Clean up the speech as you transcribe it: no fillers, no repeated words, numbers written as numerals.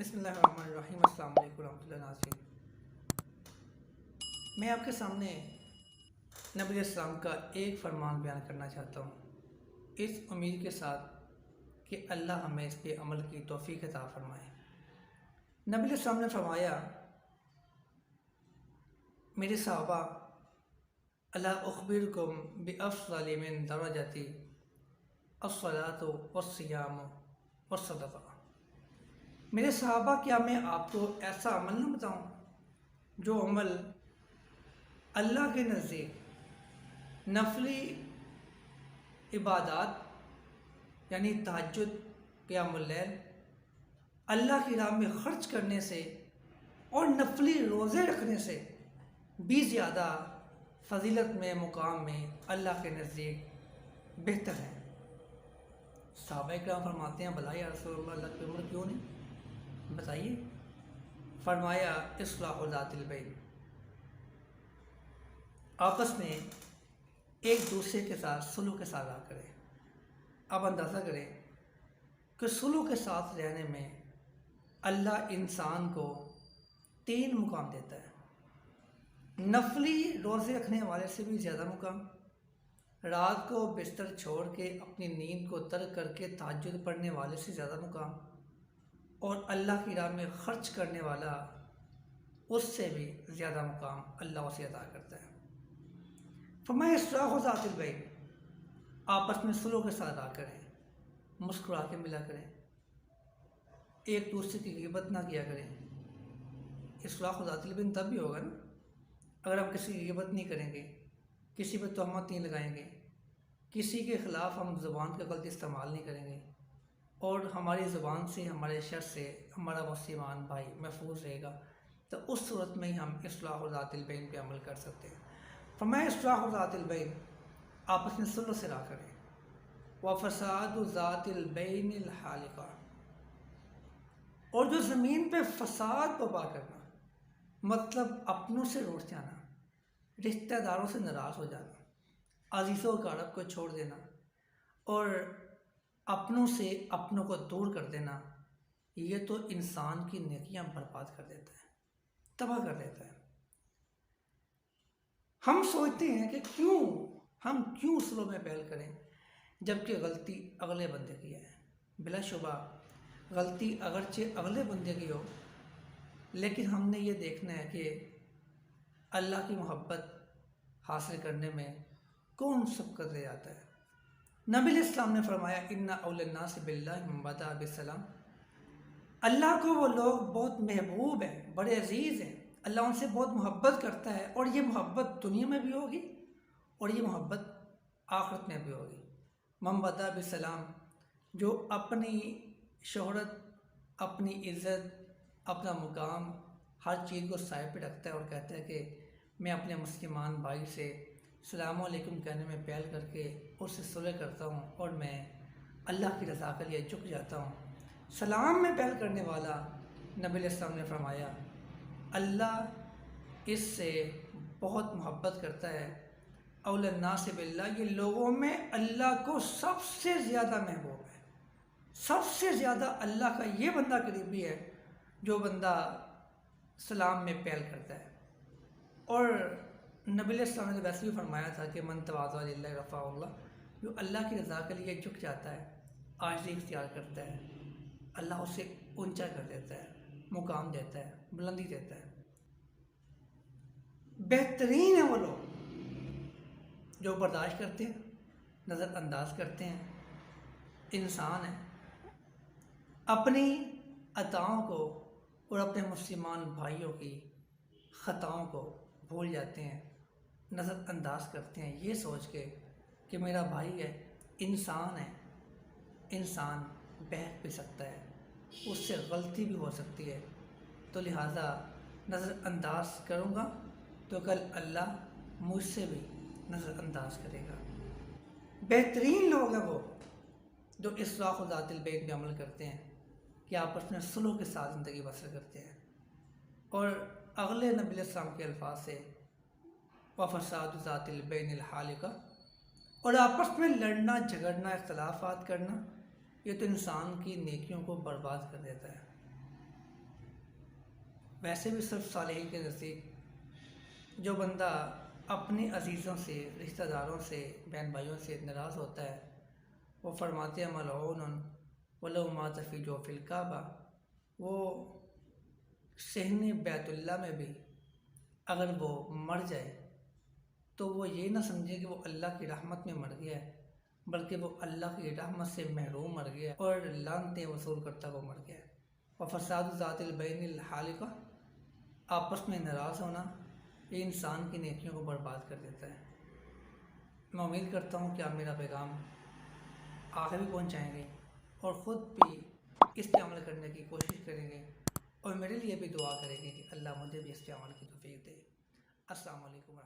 बिस्मिल्लाहिर्रहमानिर्रहीम। अस्सलाम वालेकुम रहमतुल्लाहि नाज़रीन। मैं आपके सामने नबी अलैहिस्सलाम का एक फ़रमान बयान करना चाहता हूँ, इस उम्मीद के साथ कि अल्लाह हमें इस पे अमल की तौफ़ीक़ अता फ़रमाए। नबी अलैहिस्सलाम ने फ़रमाया, मेरे सहाबा, अला उख़बिरुकुम बिअफ़ज़लि मिन दरजति अस्सलातु वस्सियामु वस्सदक़ा। मेरे सहाबा, क्या मैं आपको ऐसा अमल न बताऊँ जो अमल अल्लाह के नज़दीक नफली इबादत यानी तहज्जुद, क़ियामुल लैल, अल्लाह की राह में ख़र्च करने से और नफली रोज़े रखने से भी ज़्यादा फ़जीलत में, मुकाम में अल्लाह के नज़दीक बेहतर है। सहाबा इकराम फरमाते हैं, भला या रसूलल्लाह, अल्लाह की उम्र क्यों नहीं, बताइए। फरमाया, इस्लाहु ज़ातिल बैन, आपस में एक दूसरे के साथ सुलह के साथ रहा करें। अब अंदाज़ा करें कि सुलह के साथ रहने में अल्लाह इंसान को 3 मुकाम देता है। नफली रोज़े रखने वाले से भी ज़्यादा मुकाम, रात को बिस्तर छोड़ के अपनी नींद को तर्क करके तहज्जुद पढ़ने वाले से ज़्यादा मुकाम, और अल्लाह की राह में ख़र्च करने वाला उससे भी ज़्यादा मुकाम अल्लाह उसे अता करता है। फरमाया, इस्लाहु ज़ातिल बैन, आपस में सुलह के साथ रहा करें, मुस्कुरा के मिला करें, एक दूसरे की ग़ीबत ना किया करें। इस्लाहु ज़ातिल बैन तब भी होगा ना अगर हम किसी की ग़ीबत नहीं करेंगे, किसी पर तहमत नहीं लगाएंगे, किसी के ख़िलाफ़ हम ज़ुबान का गलत इस्तेमाल नहीं करेंगे, और हमारी ज़ुबान से, हमारे शर से हमारा मुसलमान भाई महफूज रहेगा, तो उस सूरत में ही हम इस्लाहु ज़ातिल बैन पे अमल कर सकते हैं। फरमाया, इस्लाहु ज़ातिल बैन, आपस में सुलह से रहा करें। व फ़सादु ज़ातिल बैनिल हालिका, और जो ज़मीन पे फ़साद बर्पा करना, मतलब अपनों से रूठ जाना, रिश्तेदारों से नाराज़ हो जाना, अज़ीज़ों क़रीब को छोड़ देना और अपनों से अपनों को दूर कर देना, ये तो इंसान की नेकियां बर्बाद कर देता है, तबाह कर देता है। हम सोचते हैं कि हम क्यों सुलह में पहल करें जबकि गलती अगले बंदे की है। बिलाशुबा गलती अगरचे अगले बंदे की हो, लेकिन हमने ये देखना है कि अल्लाह की मोहब्बत हासिल करने में कौन सबकत ले जाता है। नबी अलैहिस्सलाम ने फरमाया, इन्ना औलन्नास बिल्लाहि मन बदा बिस्सलाम, अल्लाह को वो लोग बहुत महबूब हैं, बड़े अजीज़ हैं, अल्लाह उनसे बहुत मोहब्बत करता है, और ये मोहब्बत दुनिया में भी होगी और ये मोहब्बत आखिरत में भी होगी। मन बदा बिस्सलाम, जो अपनी शोहरत, अपनी इज़्ज़त, अपना मुकाम, हर चीज़ को साइड पे रखता है और कहता है कि मैं अपने मुसलमान भाई से सलाम अलैकुम कहने में पहल करके उससे सुलह करता हूँ और मैं अल्लाह की रज़ा के लिए झुक जाता हूँ। सलाम में पहल करने वाला, नबी अलैहिस्सलाम ने फरमाया, अल्लाह इससे बहुत मोहब्बत करता है। औलन्नास बिल्लाह, ये लोगों में अल्लाह को सबसे ज़्यादा महबूब है, सबसे ज़्यादा अल्लाह का ये बंदा करीबी है जो बंदा सलाम में पहल करता है। और नबी अलैहिस्सलाम ने वैसे भी फरमाया था कि मन तवाज़ा लिल्लाहि रफ़अहुल्लाह, जो अल्लाह की रज़ा के लिए झुक जाता है, आजिज़ी इख्तियार करता है, अल्लाह उसे ऊंचा कर देता है, मुकाम देता है, बुलंदी देता है। बेहतरीन है वो लोग जो बर्दाश्त करते हैं, नज़रअंदाज करते हैं, इंसान है, अपनी अताओं को और अपने मुसलमान भाइयों की ख़ताओं को भूल जाते हैं, नज़रअंदाज करते हैं, ये सोच के कि मेरा भाई है, इंसान है, इंसान बहक भी सकता है, उससे गलती भी हो सकती है, तो लिहाजा नज़रअंदाज करूँगा तो कल अल्लाह मुझसे भी नज़रअंदाज करेगा। बेहतरीन लोग हैं वो जो इस्लाहु ज़ातिल बैन पे अमल करते हैं कि आपस में सुलह के साथ ज़िंदगी बसर करते हैं। और अगले नबी अलैहिस्सलाम के अल्फाज से व फ़सादु ज़ातिल बैनिल हालिका, और आपस में लड़ना झगड़ना, इख्तलाफात करना, ये तो इंसान की नेकियों को बर्बाद कर देता है। वैसे भी सिर्फ सालिहीन के नज़दीक जो बंदा अपने अजीज़ों से, रिश्तेदारों से, बहन भाइयों से नाराज़ होता है, वो फरमाते हैं मलऊन वलो मात फी जोफिल काबा, वो सहने बैतुल्ला में भी अगर वो मर जाए तो वो ये ना समझे कि वो अल्लाह की रहमत में मर गया है, बल्कि वो अल्लाह की रहमत से महरूम मर गया और लानतें वसूल करता वो मर गया। और फसाद ज़ातिल बैनिल हालिका, आपस में नाराज़ होना, ये इंसान की नेकियों को बर्बाद कर देता है। मैं उम्मीद करता हूँ कि आप मेरा पैगाम आगे भी पहुँचाएँगे और ख़ुद भी इस पे अमल करने की कोशिश करेंगे और मेरे लिए भी दुआ करेंगे कि अल्लाह मुझे भी इस पे अमल की तौफीक दे। अस्सलाम वालेकुम।